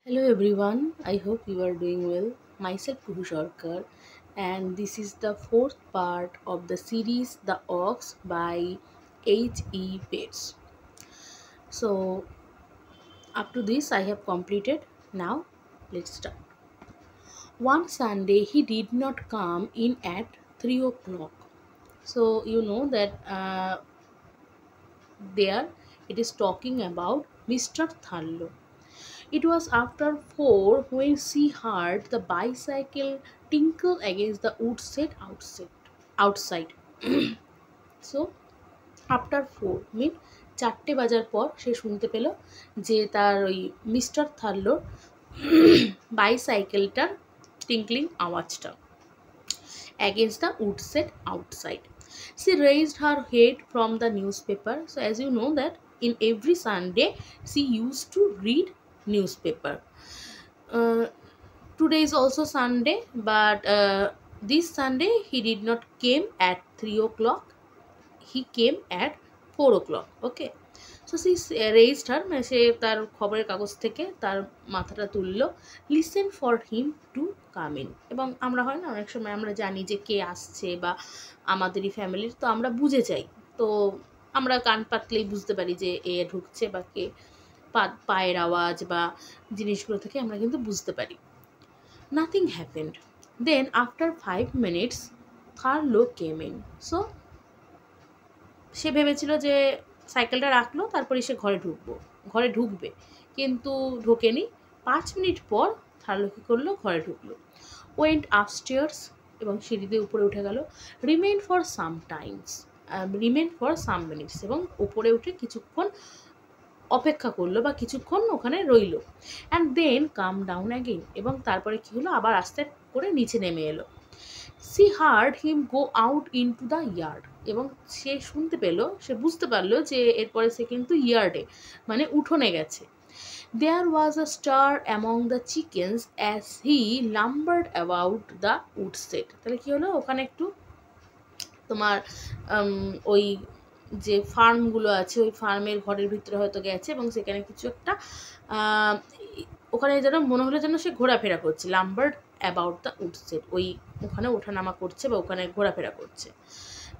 Hello everyone, I hope you are doing well. Myself Kuhu Sarkar, and this is the fourth part of the series The Ox by H.E. Bates. So, up to this, I have completed. Now, let's start. One Sunday, he did not come in at 3 o'clock. So, you know that there it is talking about Mr. Thallo. It was after 4 when she heard the bicycle tinkle against the wood shed outside. So after 4 mean 4টে বাজার পর সে শুনতে পেল যে তার ওই mister থার্লোর বাইসাইকেলটার টিঙ্কলিং আওয়াজটা against the wood shed outside. She raised her head from the newspaper. So as you know that in every Sunday she used to read newspaper. Uh, Today is also Sunday, but this Sunday he did not came at 3 o'clock. He came at 4 o'clock. Okay. So she raised her, মানে সে তার খবরের কাগজ থেকে তার মাথাটা তুললো, listen for him to come in. এবং আমরা হয় না অনেক সময় আমরা জানি যে কে আসছে বা আমাদেরই ফ্যামিলির, তো আমরা বুঝে যাই। তো আমরা কান পাতলেই বুঝতে পারি যে এ ঢুকছে বা কে, পায়ের আওয়াজ বা জিনিসগুলো থেকে আমরা কিন্তু বুঝতে পারি। Nothing happened. Then after 5 minutes, Tharlo came in. So সে ভেবেছিল যে সাইকেলটা রাখলো তারপরে সে ঘরে ঢুকবে, কিন্তু ঢোকেনি। 5 মিনিট পর থার্লো কী করলো, ঘরে ঢুকলো। ওয়েন্ট আপস্টেয়ার্স, এবং সিঁড়িতে উপরে উঠে গেল। রিমেইন ফর সাম মিনিটস, এবং উপরে উঠে কিছুক্ষণ অপেক্ষা করলো বা কিছুক্ষণ ওখানে রইল। And then come down again, এবং তারপরে কী হলো, আবার আস্তে করে নিচে নেমে এলো। She heard him go out into the yard, এবং সে সে বুঝতে পারলো যে এরপরে সে কিন্তু ইয়ার্ডে মানে উঠোনে গেছে। There was a stir among the chickens as he lumbered about the woodshed. তাহলে কী হলো, ওখানে একটু তোমার ওই যে ফার্মগুলো আছে ওই ফার্মের ঘরের ভিতরে হয়তো গেছে, এবং সেখানে কিছু একটা ওখানে যেন মনে হলো যেন সে ঘোরাফেরা করছে। লাম্বার্ড অ্যাবাউট দ্য উডসেট, ওখানে ওঠানামা করছে বা ওখানে ঘোরাফেরা করছে।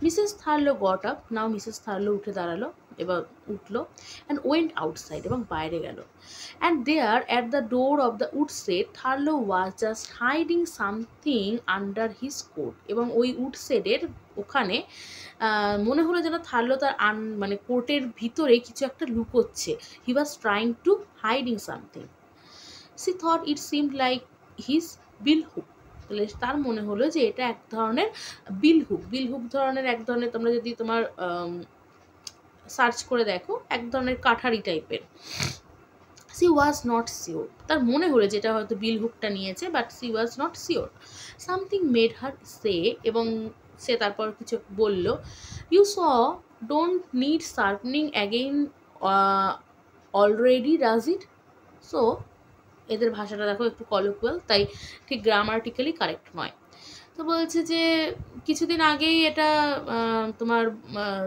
Mrs Thurlow got up now, Mrs Thurlow উঠে দাঁড়ালো, এবার উঠলো। অ্যান্ড ওয়েন্ট আউটসাইড, এবং বাইরে গেল। And there at the door of the woodshed Thurlow was just hiding something under his coat, এবং ওই উডসেটের ওখানে মনে হলো যেন থার্লো তার মানে কোটের ভিতরে কিছু একটা লুকোচ্ছে। He was trying to hiding something. She thought it seemed like his bill hook. তাহলে তার মনে হলো যে এটা এক ধরনের বিল হুক ধরনের, এক ধরনের, তোমরা যদি তোমার সার্চ করে দেখো, এক ধরনের কাঠারি টাইপের। সি ওয়াজ নট শিওর, তার মনে হলো যেটা হয়তো বিল হুকটা নিয়েছে, but she was not sure. Something made her say, এবং সে তারপর কিছু বলল, you saw don't need sharpening again already does it. So এদের ভাষাটা দেখো একটু কলোকুয়াল, তাই ঠিক গ্রামাটিক্যালি কারেক্ট নয়। তো বলছে যে কিছুদিন আগেই এটা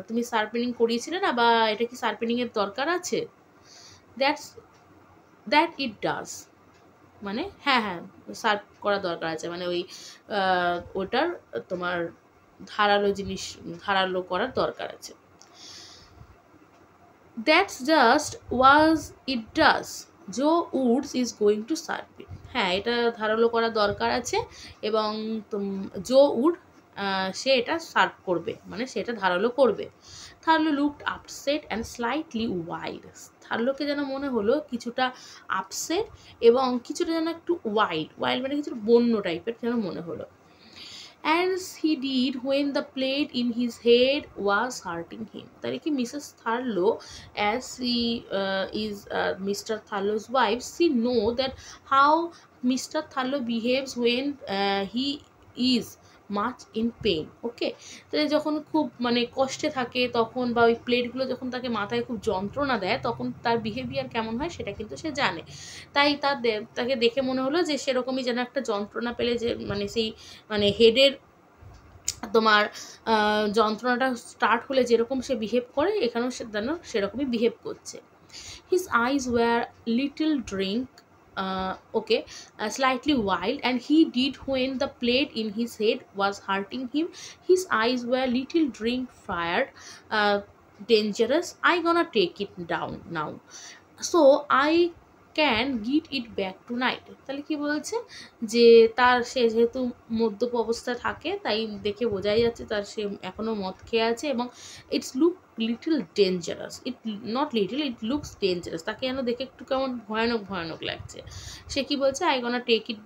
তুমি শার্পেনিং করিয়েছিলে না, বা এটা কি শার্পেনিংয়ের দরকার আছে? দ্যাট ইট ডাজ, মানে হ্যাঁ শার্প করা দরকার আছে, মানে ওটার তোমার ধারালো করার দরকার আছে। That's just was it does Joe Woods is going to sharp it. হ্যাঁ, এটা ধারালো করার দরকার আছে, এবং জো উড সে এটা শার্প করবে, মানে সে এটা ধারালো করবে। Thurlow looked upset and slightly wild. থার্লোকে যেন মনে হলো কিছুটা আপসেট এবং কিছুটা যেন একটু ওয়াইল্ড মানে কিছুটা বন্য টাইপের যেন মনে হলো। As he did when the plate in his head was hurting him. তাহলে কি Mrs থার্লো, as she is Mr. Tharlo's wife, she know that how Mr. Tharlo behaves when he is much in pain. Okay, তাহলে যখন খুব মানে কষ্টে থাকে তখন, বা ওই প্লেটগুলো যখন তাকে মাথায় খুব যন্ত্রণা দেয়, তখন তার বিহেভিয়ার কেমন হয় সেটা কিন্তু সে জানে। তাই তাকে দেখে মনে হলো যে সেরকমই যেন একটা যন্ত্রণা পেলে, যে মানে সেই মানে হেডের তোমার যন্ত্রণাটা স্টার্ট হলে যেরকম সে বিহেভ করে, এখানেও সে যেন সেরকমই বিহেভ করছে। His eyes were little drink okay, slightly wild, and he did when the plate in his head was hurting him. His eyes were little drink fired, uh, dangerous. I gonna take it down now, so I can গিট it back to night. তাহলে কি বলছে যে তার সে যেহেতু মদ্যপ অবস্থায় থাকে তাই দেখে বোঝাই যাচ্ছে তার সে এখনও মদ খেয়ে আছে এবং it's look little dangerous, it not little, it looks dangerous, তাকে যেন দেখে একটু কেমন ভয়ানক ভয়ানক লাগছে। সে কি বলছে I gonna take it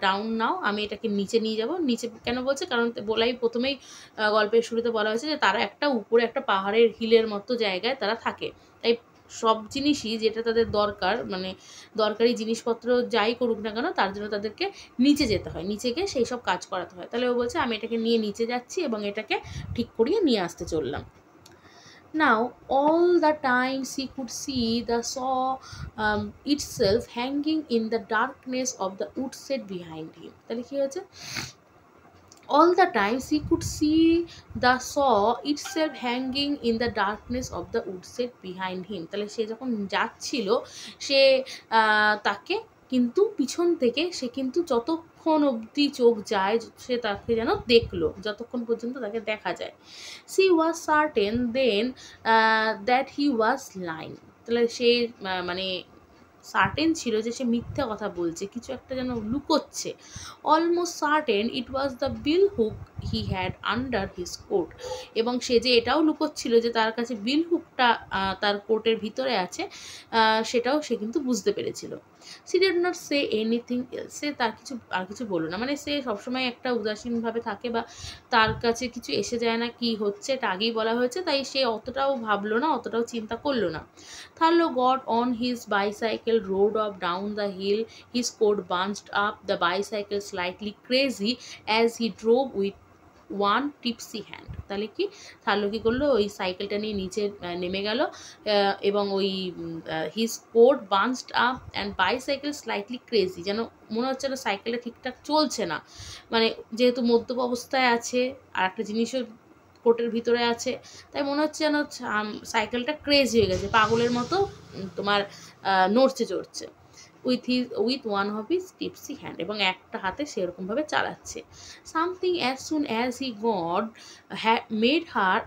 down now, আমি এটাকে নিচে নিয়ে যাব। নিচে কেন বলছে, কারণ বলাই প্রথমেই গল্পের শুরুতে বলা হয়েছে যে তারা একটা উপরে একটা পাহাড়ের হিলের মতো জায়গায় তারা থাকে, তাই সব জিনিসই যেটা তাদের দরকার, মানে দরকারি জিনিসপত্র যাই করুক না কেন তার জন্য তাদেরকে নিচে যেতে হয়, নিচে গিয়ে সেই সব কাজ করাতে হয়। তাহলে ও বলছে আমি এটাকে নিয়ে নিচে যাচ্ছি এবং এটাকে ঠিক করিয়ে নিয়ে আসতে চললাম। Now all the time she could see the saw itself hanging in the darkness of the woodshed behind him। তাহলে কি হয়েছে, all the time she could see the saw itself hanging in the darkness of the woodshed behind him। তাহলে সে যখন যাচ্ছিল সে তাকে কিন্তু পিছন থেকে সে কিন্তু যতক্ষণ অবধি চোখ যায় সে তাকে যেন দেখলো, যতক্ষণ পর্যন্ত তাকে দেখা যায়। she was certain then that he was lying। তাহলে সে মানে সার্টেন ছিল যে সে মিথ্যা কথা বলছে, কিছু একটা যেন লুকোচ্ছে। Almost certain it was the bill hook he had under his coat. এবং সে যে এটাও লুকোচ্ছিল যে তার কাছে বিল হুকটা তার কোটের ভিতরে আছে, সেটাও সে কিন্তু বুঝতে পেরেছিল। She did not say anything else, সে তার কিছু আর কিছু বলল না, মানে সে সবসময় একটা উদাসীনভাবে থাকে বা তার কাছে কিছু এসে যায় না, কি হচ্ছে এটা আগেই বলা হয়েছে, তাই সে অতটাও ভাবলো না, অতটাও চিন্তা করলো না। Tharlo got on his bicycle, rode off down the hill, his coat bunched up, the bicycle slightly crazy as he drove with one tipsy hand। তাহলে কি থার্লো কী করলো, ওই সাইকেলটা নিয়ে নিচে নেমে গেল এবং ওই his coat bunched up and bicycle slightly crazy, যেন মনে হচ্ছে না সাইকেলটা ঠিকঠাক চলছে না, মানে যেহেতু মদ্যপ অবস্থায় আছে আর একটা জিনিসও কোটের ভিতরে আছে, তাই মনে হচ্ছে যেন সাইকেলটা ক্রেজ হয়ে গেছে, পাগলের মতো তোমার নড়ছে চড়ছে। With one of his tipsy hand, এবং একটা হাতে সেরকমভাবে চালাচ্ছে। Something as soon as he got made her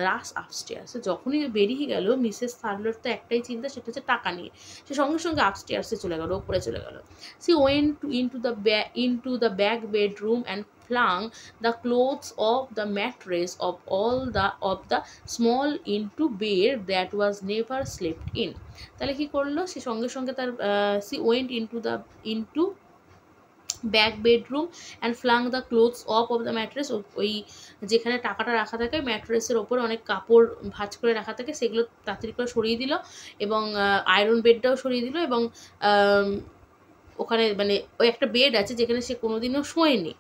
rush upstairs. যখনই বেরিয়ে গেল মিসেস থার্লোর তো একটাই চিন্তা, সেটা হচ্ছে টাকা নিয়ে, সে সঙ্গে সঙ্গে আপস্টেয়ার্সে চলে গেল, ওপরে চলে গেল। She went into the back bedroom and flung the clothes of the mattress of the small into bed that was never slept in। তাহলে কি করলো, সে সঙ্গে সঙ্গে তার she went into back bedroom and flung the clothes of the mattress. ওই যেখানে টাকাটা রাখা থাকে ম্যাট্রেসের ওপরে অনেক কাপড় ভাঁজ করে রাখা থাকে, সেগুলো তাড়াতাড়ি করে সরিয়ে দিল এবং আয়রন বেডটাও সরিয়ে দিল এবং ওখানে মানে ওই একটা বেড আছে যেখানে সে কোনোদিনও শোয়নি।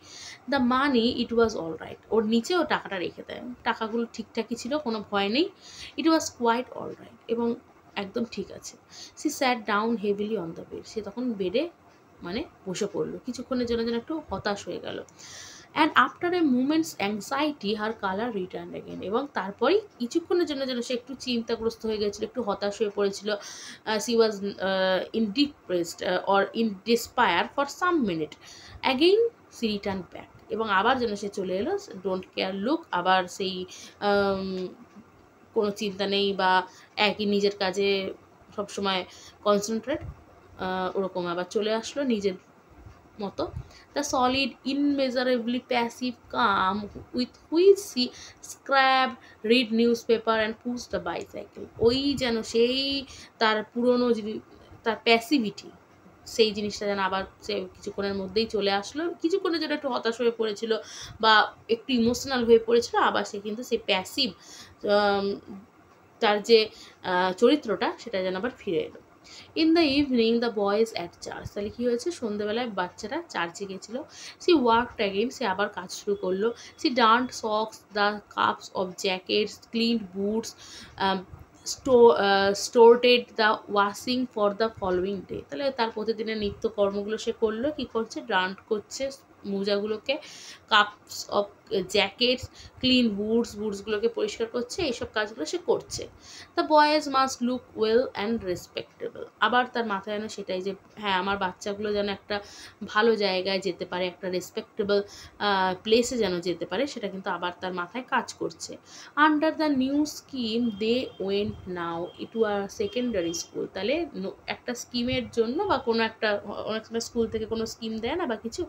The money it was all right, ওর নিচে ও টাকাটা রেখে দেয়, টাকাগুলো ঠিকঠাকই ছিল, কোনো ভয় নেই। It was quite all right, এবং একদম ঠিক আছে। She sat down heavily on the bed, সে তখন বেডে মানে বসে পড়লো, কিছুক্ষণের জন্য যেন একটু হতাশ হয়ে গেল। And after a moments anxiety her colour return again, এবং তারপরেই কিছুক্ষণের জন্য যেন সে একটু চিন্তাগ্রস্ত হয়ে গেছিলো, একটু হতাশ হয়ে পড়েছিল। C was in depressed or in ডিসপায়ার for some minute, again C return back, এবং আবার যেন সে চলে এলো ডোন্ট কেয়ার লুক, আবার সেই কোনো চিন্তা নেই বা একই নিজের কাজে সবসময় কনসেন্ট্রেট, ওরকম আবার চলে আসলো নিজের মতো। The solid immeasurably passive calm with which she scrub read newspaper and push the bicycle, ওই যেন সেই তার পুরনো তার প্যাসিভিটি, সেই জিনিসটা যেন আবার সে কিছুক্ষণের মধ্যেই চলে আসলো। কিছুক্ষণের জন্য একটু হতাশ হয়ে পড়েছিল বা একটু ইমোশনাল হয়ে পড়েছিল, আবার সে কিন্তু সেই প্যাসিভ তার যে চরিত্রটা সেটা যেন আবার ফিরে এলো। In the evening the boys at church, তাহলে কী হয়েছে, সন্ধ্যেবেলায় বাচ্চারা চার্চে গেছিলো। সি ওয়ার্কড অ্যাগেন, সে আবার কাজ শুরু করলো। She darned socks the cuffs of jackets, cleaned boots, sorted the washing for the following day. তাহলে তার প্রতিদিনের নিত্যকর্মগুলো সে করলো, কী করছে, ডান্ট করছে মোজাগুলোকে, কাপস অফ জ্যাকেটস, ক্লিন বুটসগুলোকে পরিষ্কার করছে, এইসব কাজগুলো সে করছে। The boys must look well and respectable. আবার তার মাথায় যেন সেটাই যে হ্যাঁ আমার বাচ্চাগুলো যেন একটা ভালো জায়গায় যেতে পারে, একটা রেসপেক্টেবল প্লেসে যেন যেতে পারে, সেটা কিন্তু আবার তার মাথায় কাজ করছে। Under the new scheme they went now to a secondary school. তাহলে একটা স্কিমের জন্য বা কোনো একটা অনেক সময় স্কুল থেকে কোনো স্কিম দেয় না বা কিছু,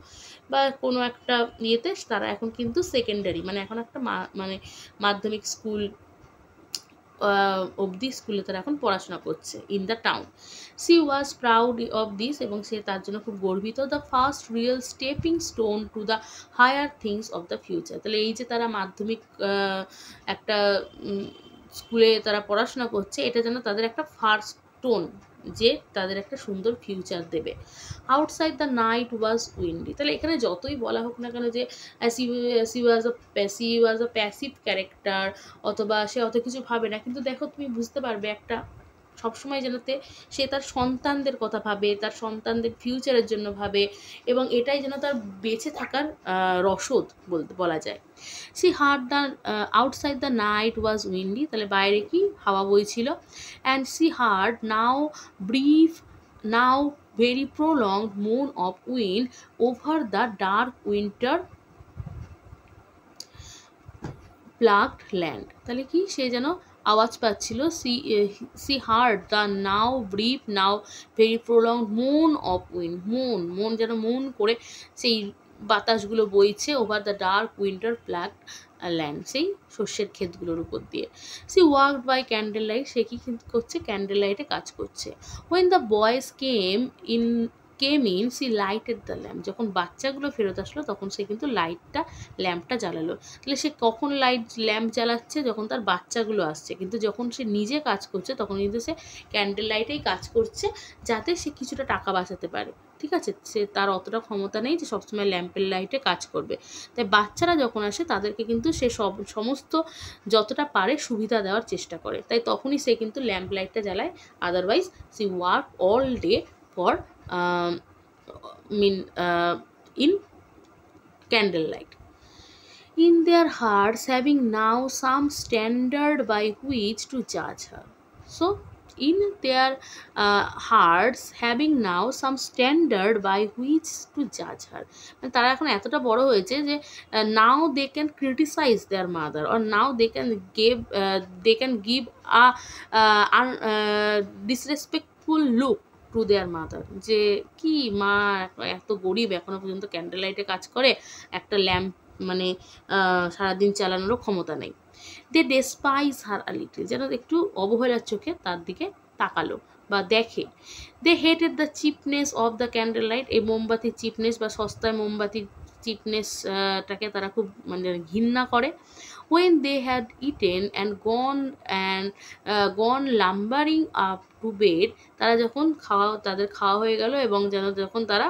বা কোনো একটা ইয়েতে তারা এখন কিন্তু সেকেন্ডারি মানে এখন একটা মানে মাধ্যমিক স্কুল অবধি স্কুলে তারা এখন পড়াশোনা করছে in the town. She was proud of this, এবং সে তার জন্য খুব গর্বিত। The first real stepping stone to the higher things of the future. তাহলে এই যে তারা মাধ্যমিক একটা স্কুলে তারা পড়াশোনা করছে, এটা যেন তাদের একটা ফার্স্ট স্টোন, যে তাদের একটা সুন্দর ফিউচার দেবে। Outside the night was windy. তাহলে এখানে যতই বলা হোক না কেন যে সি ওয়াজ আ প্যাসিভ ক্যারেক্টার, অথবা সে অত কিছু ভাবে না, কিন্তু দেখো তুমি বুঝতে পারবে একটা সবসময় যেনতে সে তার সন্তানদের কথা ভাবে, তার সন্তানদের ফিউচারের জন্য ভাবে, এবং এটাই যেন তার বেঁচে থাকার রসদ বলা যায়। She heard the outside the night was windy. তাহলে বাইরে কি হাওয়া বইছিল। And she heard now very prolonged moan of wind over the dark winter plugged land. তাহলে কি সে যেন আওয়াজ পাচ্ছিল, she heard the now very prolonged moan of wind. Moan যেন মুন করে সেই বাতাসগুলো বইছে over the dark winter ploughed land, সেই শস্যের ক্ষেতগুলোর উপর দিয়ে। She worked by candle light. সে কি করছে? ক্যান্ডেল লাইটে কাজ করছে। When the boys came in she lighted the lamp. যখন বাচ্চাগুলো ফেরত আসলো তখন সে কিন্তু ল্যাম্পটা জ্বালালো। তাহলে সে কখন ল্যাম্প জ্বালাচ্ছে? যখন তার বাচ্চাগুলো আসছে। কিন্তু যখন সে নিজে কাজ করছে তখন কিন্তু সে ক্যান্ডেল লাইটেই কাজ করছে, যাতে সে কিছুটা টাকা বাঁচাতে পারে। ঠিক আছে, সে তার অতটা ক্ষমতা নেই যে সবসময় ল্যাম্পের লাইটে কাজ করবে। তাই বাচ্চারা যখন আসে তাদেরকে কিন্তু সে সমস্ত যতটা পারে সুবিধা দেওয়ার চেষ্টা করে, তাই তখনই সে কিন্তু ল্যাম্প লাইটটা জ্বালায়। Otherwise she work all day for in candlelight. In their hearts having now some standard by which to judge her. So in their hearts having now some standard by which to judge her. মানে তারা এখন এতটা বড় হয়েছে যে now they can criticize their mother, or now they can give a disrespectful look to their mother, যে কি মা এত গরিব এখনো পর্যন্ত ক্যান্ডেল লাইটে কাজ করে, একটা ল্যাম্প মানে সারাদিন চালানোরও ক্ষমতা নেই। দে ডেসপাইজ হার আ লিটল, যেন একটু অবহেলার চোখে তার দিকে তাকালো বা দেখে। They hated the cheapness of the candle light. এই মোমবাতির চিপনেস বা সস্তায় মোমবাতির চিপনেসটাকে তারা খুব মানে ঘৃণা করে। When they had eaten and gone lumbering up to bed, তারা যখন তাদের খাওয়া হয়ে গেল এবং যখন তারা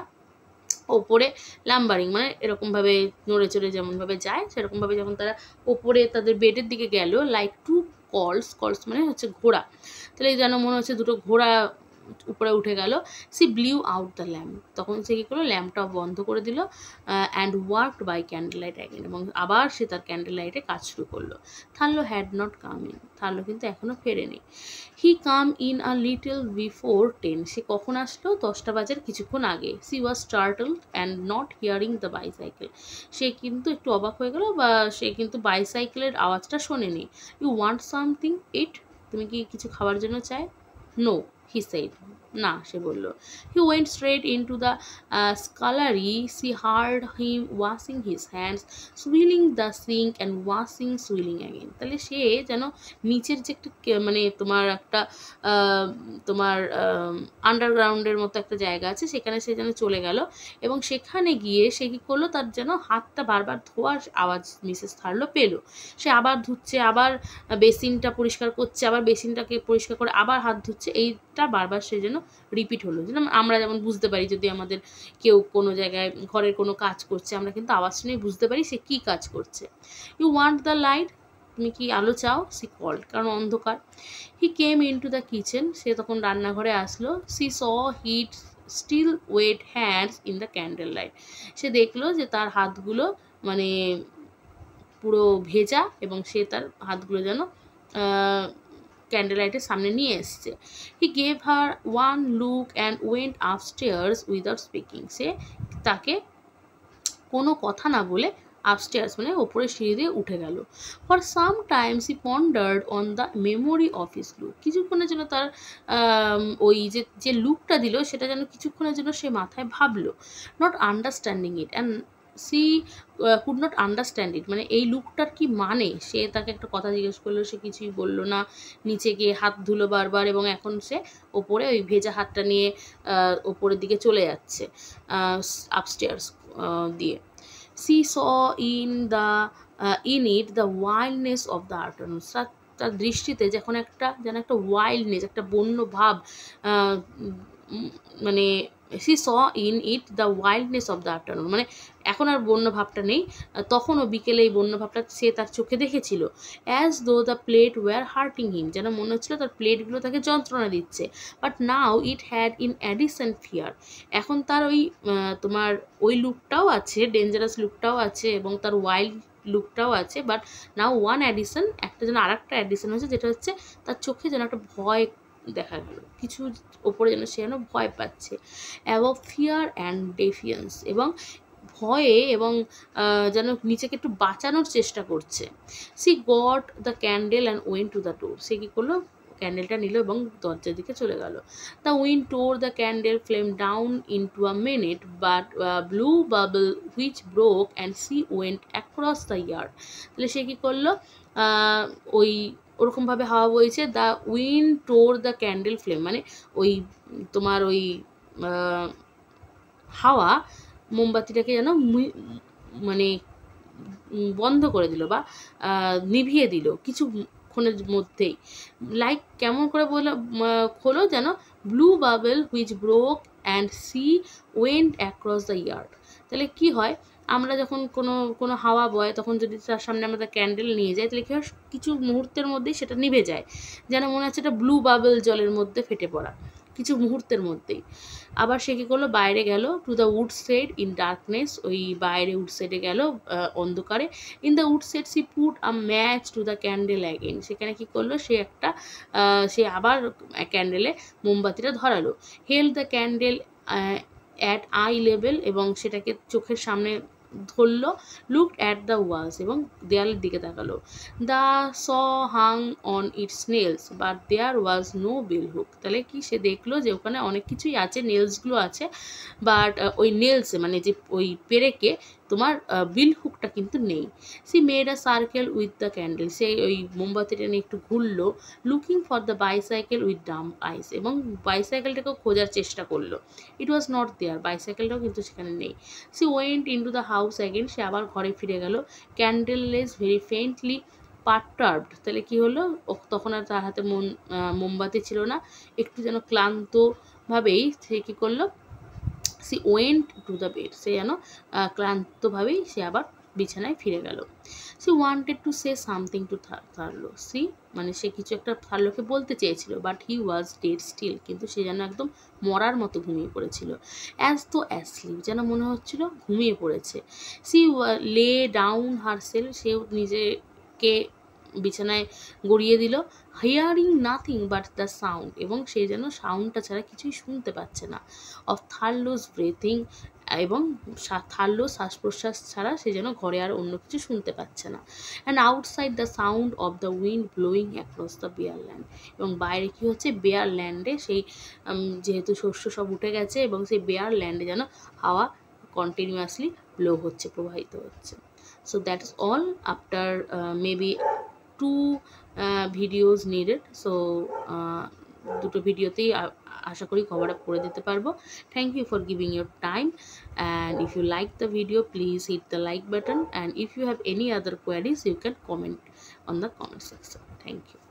ওপরে লাম্বারিং মানে এরকমভাবে নড়ে চড়ে যেমনভাবে যায় সেরকমভাবে যখন তারা ওপরে তাদের বেডের দিকে গেল, লাইক টু কলস মানে হচ্ছে ঘোড়া, তাহলে যেন মনে হচ্ছে দুটো ঘোড়া উপরে উঠে গেল। She blew out the lamp, তখন সে কী করলো? ল্যাম্পটা বন্ধ করে দিল। And worked by candle light again, এবং আবার সে তার ক্যান্ডেল লাইটে কাজ শুরু করলো। Thurlow had not come in, Thurlow কিন্তু এখনও ফেরেনি। He came in a little before 10, সে কখন আসলো? 10টা বাজার কিছুক্ষণ আগে। She was startled and not hearing the bicycle, সে কিন্তু একটু অবাক হয়ে গেল বা সে কিন্তু বাইসাইকেলের আওয়াজটা শোনেনি। ইউ ওয়ান্ট সামথিং ইট, তুমি কি কিছু খাওয়ার জন্য চাই? নো he said, না, সে বলল। he went straight into the scullery. she heard him washing his hands, swilling the sink and swilling again. তাহলে সে যেন নিচের যে একটা মানে তোমার আন্ডারগ্রাউন্ডের মতো একটা জায়গা আছে, সেখানে সে যেন চলে গেল, এবং সেখানে গিয়ে সে কী করলো? তার যেন হাতটা বারবার ধোয়ার আওয়াজ মিসেস থার্লো পেল। সে আবার ধুচ্ছে, আবার বেসিনটা পরিষ্কার করছে, আবার বেসিনটাকে পরিষ্কার করে আবার হাত ধুচ্ছে, এইটা বারবার সে যেন রিপিট হলো। যেন আমরা যেমন বুঝতে পারি যদি আমাদের কেউ কোনো জায়গায় ঘরের কোনো কাজ করছে, আমরা কিন্তু আওয়াজ শুনে বুঝতে পারি সে কী কাজ করছে। ইউ ওয়ান্ট দ্য লাইট, তুমি কি আলো চাও? সি কল্ড, কারণ অন্ধকার। He came into the kitchen, সে তখন রান্নাঘরে আসলো। She saw his still wet hands in the candle light, সে দেখলো যে তার হাতগুলো মানে পুরো ভেজা এবং সে তার হাতগুলো যেন ক্যান্ডেল লাইটের সামনে নিয়ে এসছে। He gave her one look and went upstairs without speaking. সে তাকে কোনো কথা না বলে আপস্টেয়ার্স মানে ওপরে সিঁড়ি দিয়ে উঠে গেল। For some times he pondered on the memory of his look. কিছুক্ষণের জন্য তার ওই যে লুকটা দিল সেটা যেন কিছুক্ষণের জন্য সে মাথায় ভাবলো, not understanding it and C could not understand it, মানে এই লুকটার কি মানে। সে তাকে একটা কথা জিজ্ঞেস করলো, সে কিছুই বললো না, নিচে গিয়ে হাত ধুলো বারবার এবং এখন সে ওপরে ওই ভেজা হাতটা নিয়ে ওপরের দিকে চলে যাচ্ছে আপস্টেয়ার্স দিয়ে। She saw in it the wildness of the afternoon. তার দৃষ্টিতে যেন একটা ওয়াইল্ডনেস, একটা বন্য ভাব, মানে she saw in it the wildness of the afternoon, মানে এখন আর বন্য ভাবটা নেই, তখনও বিকেলে এই বন্য ভাবটা সে তার চোখে দেখেছিল। As though the plate were hurting him, যেন মনে হচ্ছিল তার প্লেটগুলো তাকে যন্ত্রণা দিচ্ছে। But now it had in addition fear. এখন তার তোমার ওই লুকটাও আছে, ডেঞ্জারাস লুকটাও আছে এবং তার ওয়াইল্ড লুকটাও আছে, বাট নাও ওয়ান অ্যাডিশন, একটা যেন আর একটা অ্যাডিশন হয়েছে, যেটা হচ্ছে তার চোখে যেন একটা ভয় দেখা গেল, কিছু ওপরে যেন সে যেন ভয় পাচ্ছে। অ্যাবভ ফিয়ার অ্যান্ড ডেফিয়েন্স, এবং ভয়ে এবং যেন নিজেকে একটু বাঁচানোর চেষ্টা করছে। She got the candle and went to the door. সে কী করলো, ক্যান্ডেলটা নিল এবং দরজার দিকে চলে গেল। The wind tore the candle flame down into a minute but blue bubble which broke and she went across the yard. তাহলে সে কী করলো, ওই ওরকমভাবে হাওয়া বইছে। The wind tore the candle flame, মানে ওই তোমার ওই হাওয়া মোমবাতিটাকে যেন মানে বন্ধ করে দিল বা নিভিয়ে দিল কিছুক্ষণের মধ্যেই। লাইক কেমন করে হলো, যেন blue bubble which broke and she went across the yard. তাহলে কি হয়, আমরা যখন কোনো হাওয়া বয় তখন যদি তার সামনে আমরা ক্যান্ডেল নিয়ে যাই, তাহলে কি হয়, কিছু মুহূর্তের মধ্যেই সেটা নিভে যায়, যেন মনে হচ্ছে এটা ব্লু বাবেল জলের মধ্যে ফেটে পড়া কিছু মুহূর্তের মধ্যেই। আবার সে কী করলো, বাইরে গেল to the woodshed in darkness, ওই বাইরে উড সাইডে গেল অন্ধকারে। In the woodshed she put a match to the candle again. সেখানে কী করলো, সে আবার ক্যান্ডেলে মোমবাতিটা ধরালো। Held the candle at eye level, এবং সেটাকে চোখের সামনে ধরলো। লুকড অ্যাট দ্য ওয়ালস, এবং দেয়ালের দিকে তাকালো। The saw hung on its nails but there was no bill hook. তাহলে কি, সে দেখলো যে ওখানে অনেক কিছুই আছে, নেলসগুলো আছে, বাট ওই নেলসে মানে যে ওই পেরেকে তোমার বিল হুকটা কিন্তু নেই। She made a circle with the candle, সে ওই মোমবাতিটা নিয়ে একটু ঘুরলো। Looking for the bicycle with dumb eyes, এবং বাইসাইকেলটাকেও খোঁজার চেষ্টা করলো। ইট ওয়াজ নট দেয়ার, বাইসাইকেলটাও কিন্তু সেখানে নেই। She went into the house again, সে আবার ঘরে ফিরে গেল। Candle less very faintly perturbed, তাহলে কী হলো, তখন আর তার হাতে মোমবাতি ছিল না, একটু যেন ক্লান্তভাবেই সে কী করলো, she went to the bed, সে যেন ক্লান্তভাবেই সে আবার বিছানায় ফিরে গেল। She wanted to say something to Thurlow, সি মানে সে কিছু একটা থার্লোকে বলতে চেয়েছিল, but he was dead still, কিন্তু সে যেন একদম মরার মতো ঘুমিয়ে পড়েছিল। অ্যাজ তো অ্যাসলিপ, যেন মনে হচ্ছিল ঘুমিয়ে পড়েছে। C lay down her self, সেও নিজেকে বিছানায় গড়িয়ে দিল। Hearing nothing but the sound, এবং সে যেন সাউন্ডটা ছাড়া কিছুই শুনতে পাচ্ছে না। অফ থার্লোস ব্রেথিং, এবং থার্লো শ্বাস প্রশ্বাস ছাড়া সে যেন ঘরে আর অন্য কিছু শুনতে পাচ্ছে না। And outside the sound of the wind blowing across the bare land, এবং বাইরে কী হচ্ছে, বেয়ার ল্যান্ডে সেই যেহেতু শস্য সব উঠে গেছে এবং সেই বেয়ার ল্যান্ডে যেন হাওয়া কন্টিনিউয়াসলি ব্লো হচ্ছে, প্রবাহিত হচ্ছে। So that is all after maybe 2 videos needed. So দুটো ভিডিওতেই আশা করি কভার আপ করে দিতে পারবো। Thank you for giving your time, and if you like the video please hit the like button, and if you have any other queries you can comment on the comment section. Thank you.